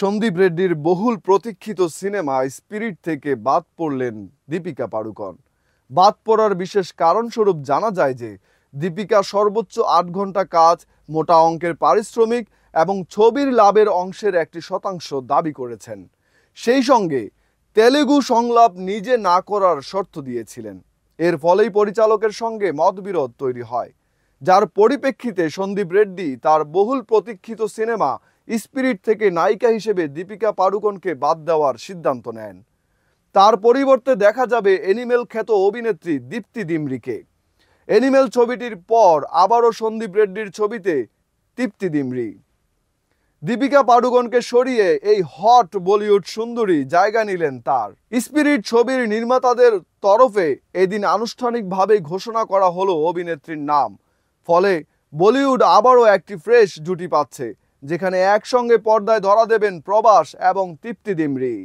সন্দীপ রেড্ডির বহুল প্রতীক্ষিত cinema spirit থেকে বাদ পড়লেন দীপিকা পাড়ুকোন। বাদ পড়ার বিশেষ কারণস্বরূপ জানা যায় যে দীপিকা সর্বোচ্চ ৮ ঘন্টা কাজ, মোটা অঙ্কের পারিশ্রমিক এবং ছবির লাভের অংশের 1% দাবি করেছেন। সেই সঙ্গে তেলেগু সংলাপ নিজে না করার শর্ত দিয়েছিলেন। এর ফলেই পরিচালকের সঙ্গে মতবিরোধ তৈরি হয়, যার পরিপ্রেক্ষিতে সন্দীপ রেড্ডি তার বহুল প্রতীক্ষিত সিনেমা স্পিরিট থেকে নায়িকা হিসেবে দীপিকা পাড়ুকোনকে বাদ দেওয়ার সিদ্ধান্ত নেন। তার পরিবর্তে দেখা যাবে অ্যানিমেল খ্যাত অভিনেত্রী দীপ্তি ডিমরিকে। অ্যানিমেল ছবিটির পর আবারও সন্দীপ রেড্ডির ছবিতে দীপ্তি ডিমরি। দীপিকা পাড়ুকোনকে সরিয়ে এই হট বলিউড সুন্দরী জায়গা নিলেন তার। স্পিরিট ছবির নির্মাতাদের তরফে এদিন আনুষ্ঠানিকভাবে ঘোষণা করা হলো অভিনেত্রীর নাম। ফলে বলিউড আবারও একটি ফ্রেশ জুটি পাচ্ছে, যেখানে একসঙ্গে পর্দায় ধরা দেবেন প্রভাস এবং দীপ্তি ডিমরি।